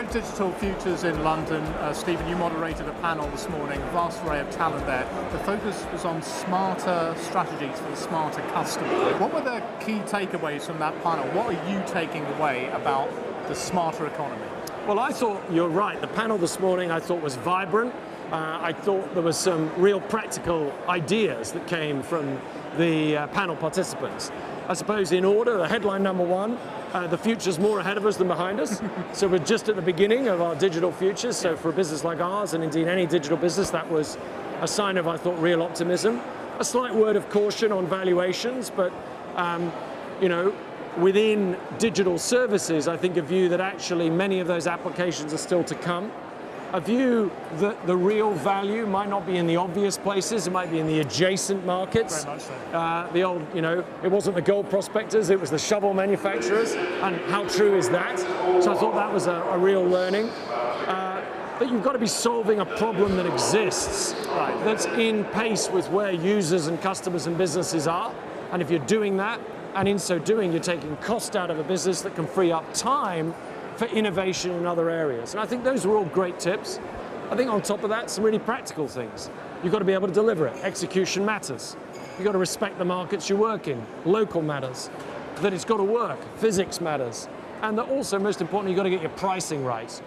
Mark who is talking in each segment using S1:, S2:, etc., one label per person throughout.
S1: at Digital Futures in London. Stephen, you moderated a panel this morning, a vast array of talent there. The focus was on smarter strategies for the smarter customer. What were the key takeaways from that panel? What are you taking away about the smarter economy?
S2: Well, I thought you're right. The panel this morning I thought was vibrant. I thought there were some real practical ideas that came from the panel participants. I suppose in order, the headline number one, the future's more ahead of us than behind us. So we're just at the beginning of our digital futures. So for a business like ours, and indeed any digital business, that was a sign of, I thought, real optimism. A slight word of caution on valuations, but you know, within digital services, I think a view that actually many of those applications are still to come. A view that the real value might not be in the obvious places, it might be in the adjacent markets.
S1: Very much so.
S2: The old, you know, it wasn't the gold prospectors, it was the shovel manufacturers, and how true is that? So I thought that was a real learning. That you've got to be solving a problem that exists, right, that's in pace with where users and customers and businesses are, and if you're doing that, and in so doing, you're taking cost out of a business that can free up time for innovation in other areas. And I think those were all great tips. I think on top of that, some really practical things. You've got to be able to deliver it. Execution matters. You've got to respect the markets you work in. Local matters. That it's got to work. Physics matters. And that also, most importantly, you've got to get your pricing right,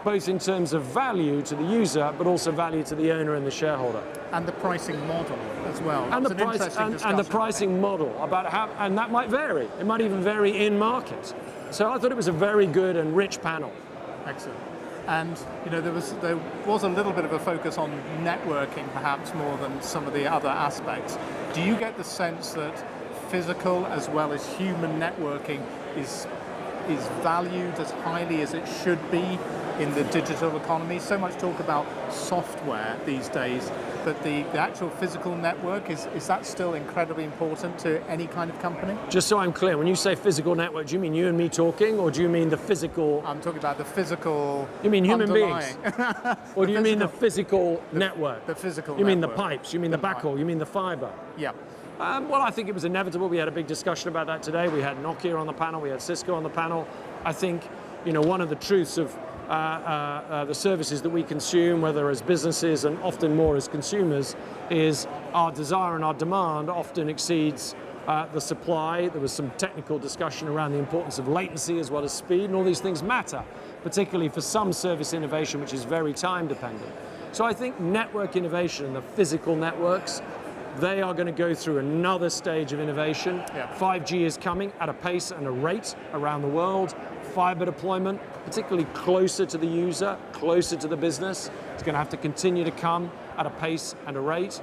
S2: both in terms of value to the user, but also value to the owner and the shareholder.
S1: And the pricing model as well.
S2: And the pricing model, about how, and that might vary. It might even vary in market. So I thought it was a very good and rich panel.
S1: Excellent. And you know, there was a little bit of a focus on networking, perhaps more than some of the other aspects. Do you get the sense that physical as well as human networking is valued as highly as it should be in the digital economy? So much talk about software these days, but the actual physical network, is that still incredibly important to any kind of company?
S2: Just so I'm clear, when you say physical network, do you mean you and me talking, or do you mean the physical?
S1: I'm talking about the physical.
S2: You mean human
S1: beings?
S2: Or do you mean the physical network?
S1: The physical
S2: You mean
S1: network.
S2: the pipes, you mean the backhaul, you mean the fiber?
S1: Yeah.
S2: Well, I think it was inevitable. We had a big discussion about that today. We had Nokia on the panel, we had Cisco on the panel. I think, you know, one of the truths of the services that we consume, whether as businesses and often more as consumers, is our desire and our demand often exceeds the supply. There was some technical discussion around the importance of latency as well as speed, and all these things matter, particularly for some service innovation, which is very time dependent. So I think network innovation and the physical networks, they are going to go through another stage of innovation.
S1: Yeah.
S2: 5G is coming at a pace and a rate around the world. Fiber deployment, particularly closer to the user, closer to the business, it's going to have to continue to come at a pace and a rate.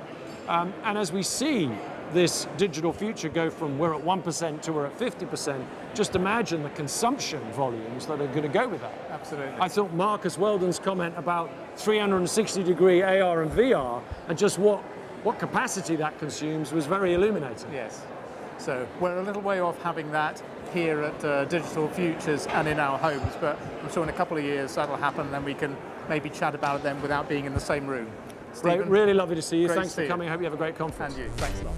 S2: And as we see this digital future go from we're at 1% to we're at 50%, just imagine the consumption volumes that are going to go with that.
S1: Absolutely.
S2: I thought Marcus Weldon's comment about 360-degree AR and VR and just what capacity that consumes was very illuminating.
S1: Yes. So we're a little way off having that here at Digital Futures and in our homes, but I'm sure in a couple of years that'll happen, and then we can maybe chat about it then without being in the same room. Stephen,
S2: really lovely to see you.
S1: Thanks
S2: for coming. I hope you have a great conference.
S1: And you. Thanks a lot.